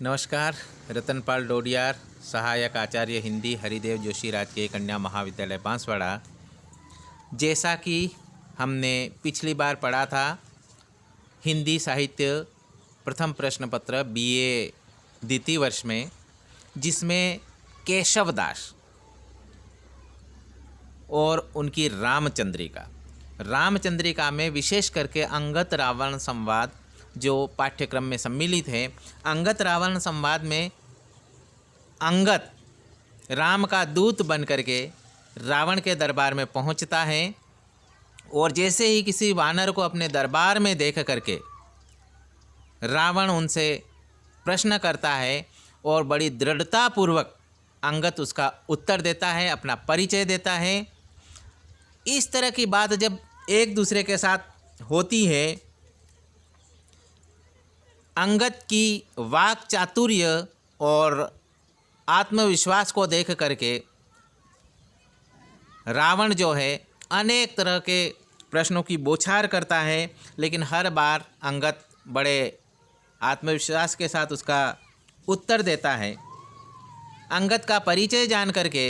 नमस्कार। रतनपाल डोडियार, सहायक आचार्य हिंदी, हरिदेव जोशी राजकीय कन्या महाविद्यालय बांसवाड़ा। जैसा कि हमने पिछली बार पढ़ा था, हिंदी साहित्य प्रथम प्रश्न पत्र बीए द्वितीय वर्ष में, जिसमें केशवदास और उनकी रामचंद्रिका में विशेष करके अंगत रावण संवाद जो पाठ्यक्रम में सम्मिलित है। अंगत रावण संवाद में अंगत राम का दूत बन करके रावण के दरबार में पहुंचता है और जैसे ही किसी वानर को अपने दरबार में देख करके रावण उनसे प्रश्न करता है और बड़ी दृढ़तापूर्वक अंगत उसका उत्तर देता है, अपना परिचय देता है। इस तरह की बात जब एक दूसरे के साथ होती है, अंगत की वाक चातुर्य और आत्मविश्वास को देख करके रावण जो है अनेक तरह के प्रश्नों की बौछार करता है, लेकिन हर बार अंगत बड़े आत्मविश्वास के साथ उसका उत्तर देता है। अंगत का परिचय जान करके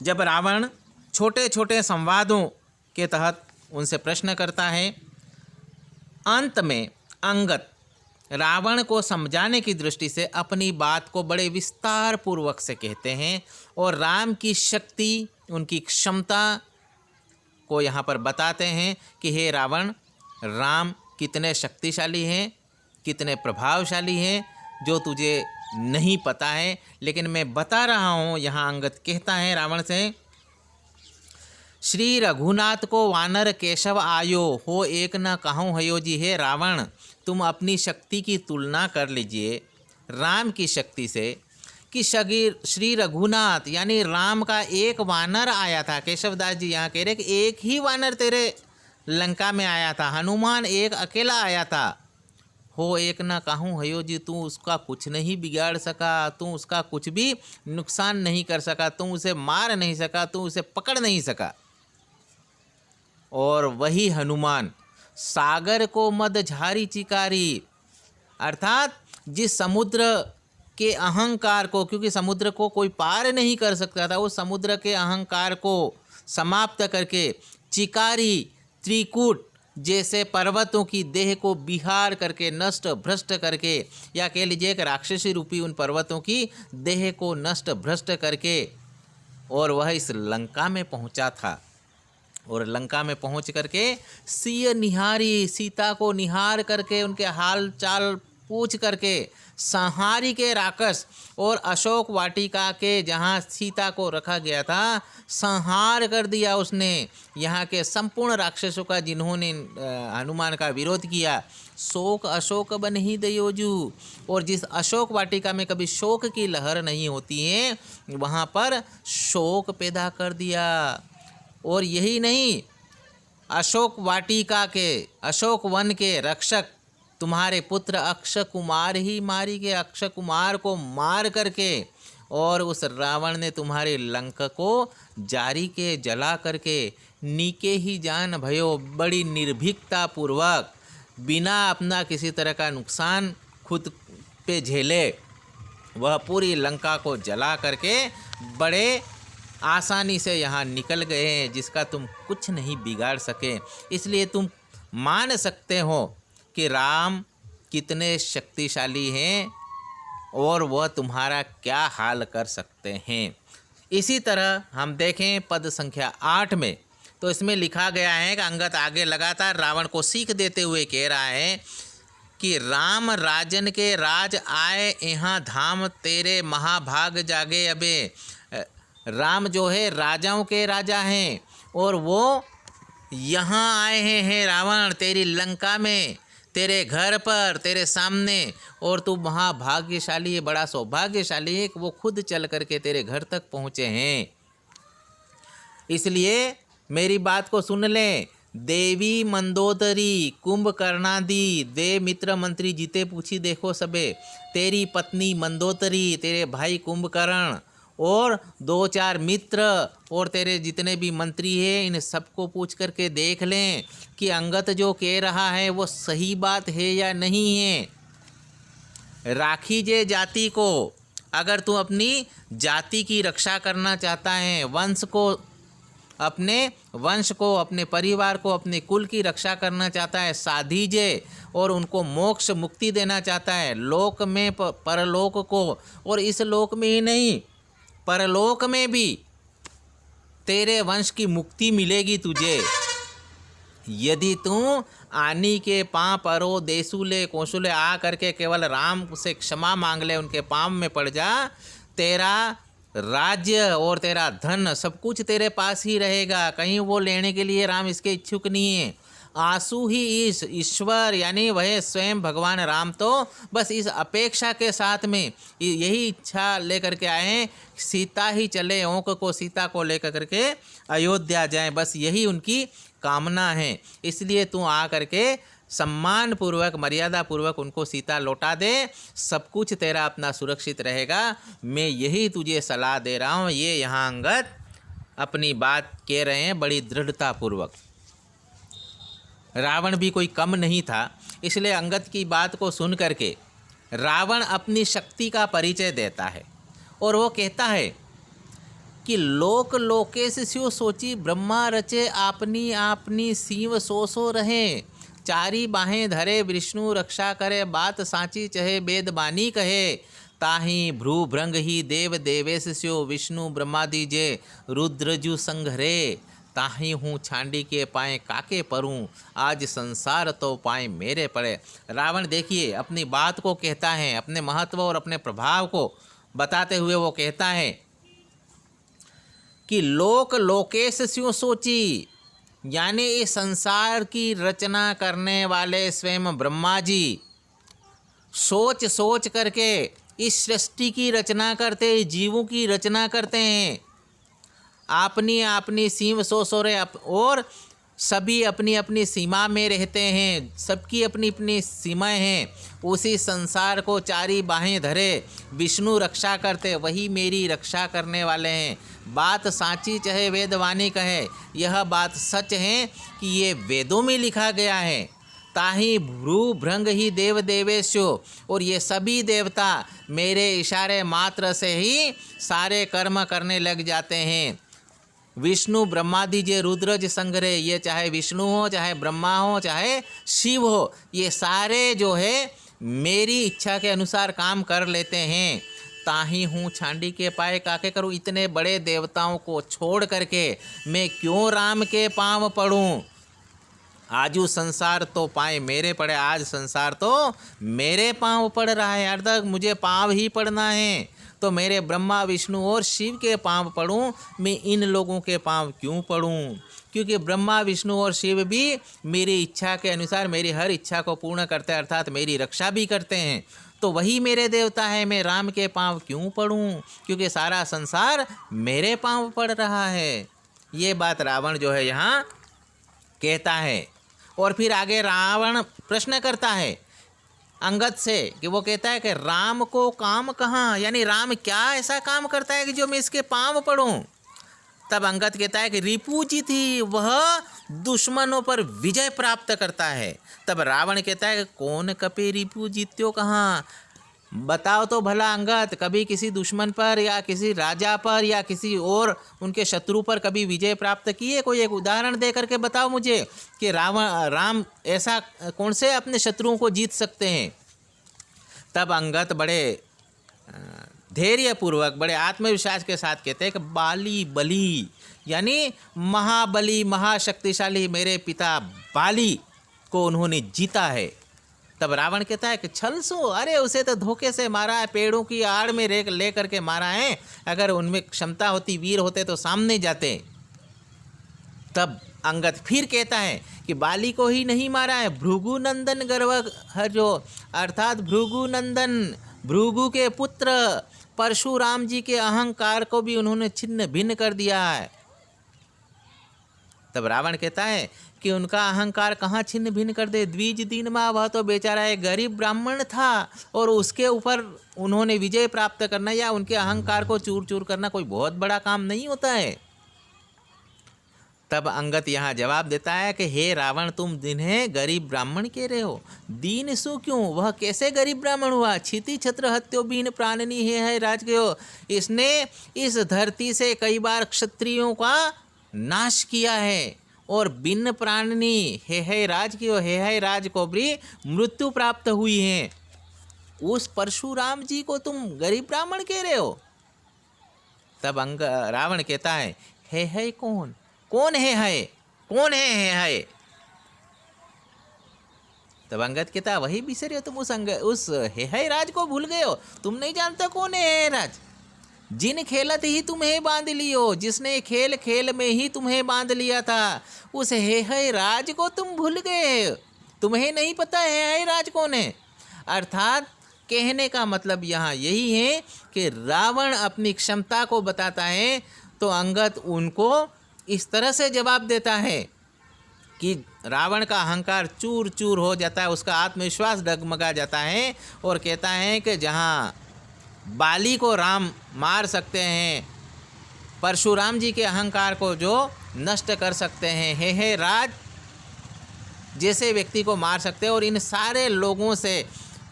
जब रावण छोटे छोटे संवादों के तहत उनसे प्रश्न करता है, अंत में अंगत रावण को समझाने की दृष्टि से अपनी बात को बड़े विस्तार पूर्वक से कहते हैं और राम की शक्ति, उनकी क्षमता को यहाँ पर बताते हैं कि हे रावण, राम कितने शक्तिशाली हैं, कितने प्रभावशाली हैं, जो तुझे नहीं पता है, लेकिन मैं बता रहा हूँ। यहाँ अंगत कहता है रावण से, श्री रघुनाथ को वानर केशव आयो हो एक न कहूँ हयो जी। हे रावण, तुम अपनी शक्ति की तुलना कर लीजिए राम की शक्ति से कि श्री रघुनाथ यानी राम का एक वानर आया था। केशवदास जी यहाँ कह रहे कि एक ही वानर तेरे लंका में आया था, हनुमान एक अकेला आया था। हो एक न कहूँ हयो जी, तू उसका कुछ नहीं बिगाड़ सका, तू उसका कुछ भी नुकसान नहीं कर सका, तू उसे मार नहीं सका, तू उसे पकड़ नहीं सका। और वही हनुमान सागर को मद झारी चिकारी, अर्थात जिस समुद्र के अहंकार को, क्योंकि समुद्र को कोई पार नहीं कर सकता था, उस समुद्र के अहंकार को समाप्त करके चिकारी त्रिकूट जैसे पर्वतों की देह को बिहार करके, नष्ट भ्रष्ट करके, या कह लीजिए एक राक्षसी रूपी उन पर्वतों की देह को नष्ट भ्रष्ट करके, और वह इस लंका में पहुंचा था। और लंका में पहुंच करके सिय निहारी, सीता को निहार करके, उनके हाल चाल पूछ करके, संहारी के राक्षस और अशोक वाटिका के जहाँ सीता को रखा गया था, संहार कर दिया उसने यहाँ के संपूर्ण राक्षसों का जिन्होंने हनुमान का विरोध किया। शोक अशोक बन ही दयोजू, और जिस अशोक वाटिका में कभी शोक की लहर नहीं होती है, वहाँ पर शोक पैदा कर दिया। और यही नहीं, अशोक वाटिका के, अशोक वन के रक्षक तुम्हारे पुत्र अक्ष कुमार ही मारी के, अक्ष कुमार को मार करके, और उस रावण ने तुम्हारे लंक को जारी के जला करके नीके ही जान भयो, बड़ी निर्भीकता पूर्वक बिना अपना किसी तरह का नुकसान खुद पे झेले वह पूरी लंका को जला करके बड़े आसानी से यहाँ निकल गए हैं, जिसका तुम कुछ नहीं बिगाड़ सके। इसलिए तुम मान सकते हो कि राम कितने शक्तिशाली हैं और वह तुम्हारा क्या हाल कर सकते हैं। इसी तरह हम देखें पद संख्या 8 में, तो इसमें लिखा गया है कि अंगत आगे लगातार रावण को सीख देते हुए कह रहा है कि राम राजन के राज आए यहाँ धाम, तेरे महाभाग जागे अबे। राम जो है राजाओं के राजा हैं और वो यहाँ आए हैं रावण तेरी लंका में, तेरे घर पर, तेरे सामने, और तू महाभाग्यशाली है, बड़ा सौभाग्यशाली है कि वो खुद चल करके तेरे घर तक पहुँचे हैं। इसलिए मेरी बात को सुन लें। देवी मंदोदरी कुंभकर्णादि दे मित्र मंत्री जीते पूछी देखो सबे, तेरी पत्नी मंदोदरी, तेरे भाई कुंभकर्ण और 2-4 मित्र और तेरे जितने भी मंत्री हैं, इन सबको पूछ करके देख लें कि अंगत जो कह रहा है वो सही बात है या नहीं है। राखीजे जाति को, अगर तू अपनी जाति की रक्षा करना चाहता है, वंश को, अपने वंश को, अपने परिवार को, अपने कुल की रक्षा करना चाहता है, साधीजे, और उनको मोक्ष मुक्ति देना चाहता है, लोक में परलोक को, और इस लोक में ही नहीं परलोक में भी तेरे वंश की मुक्ति मिलेगी तुझे। यदि तू आनी के पाँव परो देसुले कोसुले आ करके केवल राम से क्षमा मांग ले, उनके पाँव में पड़ जा, तेरा राज्य और तेरा धन सब कुछ तेरे पास ही रहेगा। कहीं वो लेने के लिए राम इसके इच्छुक नहीं है। आंसू ही इस ईश्वर यानी वह स्वयं भगवान राम तो बस इस अपेक्षा के साथ में यही इच्छा लेकर के आए हैं, सीता ही चले, ओंक को सीता को लेकर करके अयोध्या जाएं, बस यही उनकी कामना है। इसलिए तू आ करके सम्मान पूर्वक मर्यादा पूर्वक उनको सीता लौटा दे, सब कुछ तेरा अपना सुरक्षित रहेगा। मैं यही तुझे सलाह दे रहा हूँ। ये यहाँ अंगद अपनी बात कह रहे हैं बड़ी दृढ़ता पूर्वक। रावण भी कोई कम नहीं था, इसलिए अंगद की बात को सुन करके रावण अपनी शक्ति का परिचय देता है और वो कहता है कि लोक लोकेश स्यो सोची ब्रह्मा रचे आपनी आपनी सीव सो सो रहे, चारी बाहें धरे विष्णु रक्षा करे, बात साची चहे वेद बानी कहे, ताही भ्रू भृंग ही देव देवेश स्यो विष्णु ब्रह्मादि जे रुद्रजु संघरे, ताही हूँ छांडी के पाए काके परूँ, आज संसार तो पाए मेरे पड़े। रावण देखिए अपनी बात को कहता है, अपने महत्व और अपने प्रभाव को बताते हुए वो कहता है कि लोक लोकेश स्यों सोची, यानी इस संसार की रचना करने वाले स्वयं ब्रह्मा जी सोच सोच करके इस सृष्टि की रचना करते, जीवों की रचना करते हैं। अपनी अपनी सीम सो सो रहे, और सभी अपनी अपनी सीमा में रहते हैं, सबकी अपनी अपनी सीमाएं हैं। उसी संसार को चारी बाहें धरे विष्णु रक्षा करते, वही मेरी रक्षा करने वाले हैं। बात साची चाहे वेदवाणी कहे, यह बात सच है कि ये वेदों में लिखा गया है। ताही भ्रू भृंग ही देव देवेशो, और ये सभी देवता मेरे इशारे मात्र से ही सारे कर्म करने लग जाते हैं। विष्णु ब्रह्मादि जे रुद्रज संग्रह, ये चाहे विष्णु हो, चाहे ब्रह्मा हो, चाहे शिव हो, ये सारे जो है मेरी इच्छा के अनुसार काम कर लेते हैं। ताही हूँ छांडी के पाए काके करूँ, इतने बड़े देवताओं को छोड़ करके मैं क्यों राम के पाँव पड़ूँ। आजू संसार तो पाए मेरे पड़े, आज संसार तो मेरे पाँव पड़ रहा है, अर्थात मुझे पाँव ही पड़ना है। तो मेरे ब्रह्मा विष्णु और शिव के पाँव पड़ूं, मैं इन लोगों के पाँव क्यों पड़ूं? क्योंकि ब्रह्मा विष्णु और शिव भी मेरी इच्छा के अनुसार मेरी हर इच्छा को पूर्ण करते हैं, अर्थात मेरी रक्षा भी करते हैं। तो वही मेरे देवता है, मैं राम के पाँव क्यों पड़ूं? क्योंकि सारा संसार मेरे पाँव पड़ रहा है। ये बात रावण जो है यहाँ कहता है। और फिर आगे रावण प्रश्न करता है अंगद से कि वो कहता है कि राम को काम कहाँ, यानी राम क्या ऐसा काम करता है कि जो मैं इसके पाँव पड़ूं। तब अंगद कहता है कि रिपु जी थी, वह दुश्मनों पर विजय प्राप्त करता है। तब रावण कहता है कि कौन कपे रिपु जीत्यो कहाँ, बताओ तो भला अंगद, कभी किसी दुश्मन पर या किसी राजा पर या किसी और उनके शत्रु पर कभी विजय प्राप्त किए? कोई एक उदाहरण दे करके बताओ मुझे कि राम ऐसा कौन से अपने शत्रुओं को जीत सकते हैं। तब अंगद बड़े धैर्यपूर्वक, बड़े आत्मविश्वास के साथ कहते हैं कि बाली बली, यानी महाबली महाशक्तिशाली मेरे पिता बाली को उन्होंने जीता है। तब रावण कहता है कि छल सो, अरे उसे तो धोखे से मारा है, पेड़ों की आड़ में ले करके मारा है, अगर उनमें क्षमता होती, वीर होते तो सामने जाते। तब अंगद फिर कहता है कि बाली को ही नहीं मारा है, भृगु नंदन गर्व जो, अर्थात भृगु नंदन, भृगु के पुत्र परशुराम जी के अहंकार को भी उन्होंने छिन्न भिन्न कर दिया है। तब रावण कहता है कि उनका अहंकार कहाँ छिन्न भिन्न कर दे, द्विज दीन माँ, वह तो बेचारा एक गरीब ब्राह्मण था और उसके ऊपर उन्होंने विजय प्राप्त करना या उनके अहंकार को चूर चूर करना कोई बहुत बड़ा काम नहीं होता है। तब अंगद यहाँ जवाब देता है कि हे रावण, तुम जिन्हें गरीब ब्राह्मण कह रहे हो, दीन सु क्यों? वह कैसे गरीब ब्राह्मण हुआ? क्षिति छत्र हत्यो बीन प्राणनी है राज के हो। इसने इस धरती से कई बार क्षत्रियों का नाश किया है और बिन प्राणनी है राज की हो, है राज को भी मृत्यु प्राप्त हुई है। उस परशुराम जी को तुम गरीब ब्राह्मण कह रहे हो? तब रावण कहता है कौन? कौन है? कौन है? तब अंगद कहता, वही बिसरे हो तुम, उस है राज को भूल गए हो? तुम नहीं जानते कौन है राज? जिन खेलत ही तुम्हें बांध लियो, जिसने खेल खेल में ही तुम्हें बांध लिया था, उस है राज को तुम भूल गए। तुम्हें नहीं पता है राज कौन है? अर्थात कहने का मतलब यहाँ यही है कि रावण अपनी क्षमता को बताता है, तो अंगद उनको इस तरह से जवाब देता है कि रावण का अहंकार चूर चूर हो जाता है, उसका आत्मविश्वास डगमगा जाता है और कहता है कि जहाँ बाली को राम मार सकते हैं, परशुराम जी के अहंकार को जो नष्ट कर सकते हैं, हे राज जैसे व्यक्ति को मार सकते हैं, और इन सारे लोगों से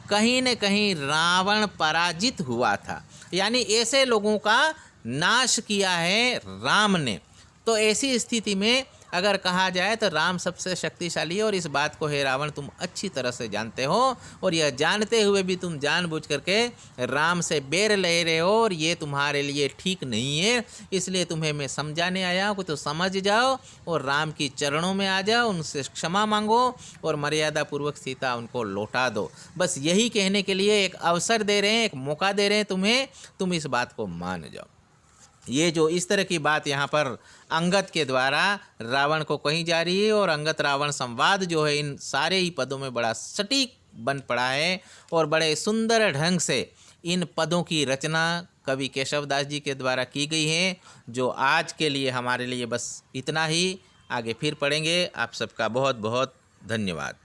कहीं न कहीं रावण पराजित हुआ था। यानी ऐसे लोगों का नाश किया है राम ने। तो ऐसी स्थिति में अगर कहा जाए तो राम सबसे शक्तिशाली है, और इस बात को हे रावण तुम अच्छी तरह से जानते हो, और यह जानते हुए भी तुम जानबूझ करके राम से बैर ले रहे हो, और ये तुम्हारे लिए ठीक नहीं है। इसलिए तुम्हें मैं समझाने आया हूँ कि तो समझ जाओ और राम की चरणों में आ जाओ, उनसे क्षमा मांगो और मर्यादा पूर्वक सीता उनको लौटा दो। बस यही कहने के लिए एक अवसर दे रहे हैं, एक मौका दे रहे हैं तुम्हें, तुम इस बात को मान जाओ। ये जो इस तरह की बात यहाँ पर अंगद के द्वारा रावण को कही जा रही है, और अंगद रावण संवाद जो है इन सारे ही पदों में बड़ा सटीक बन पड़ा है, और बड़े सुंदर ढंग से इन पदों की रचना कवि केशवदास जी के द्वारा की गई है। जो आज के लिए हमारे लिए बस इतना ही, आगे फिर पढ़ेंगे। आप सबका बहुत बहुत धन्यवाद।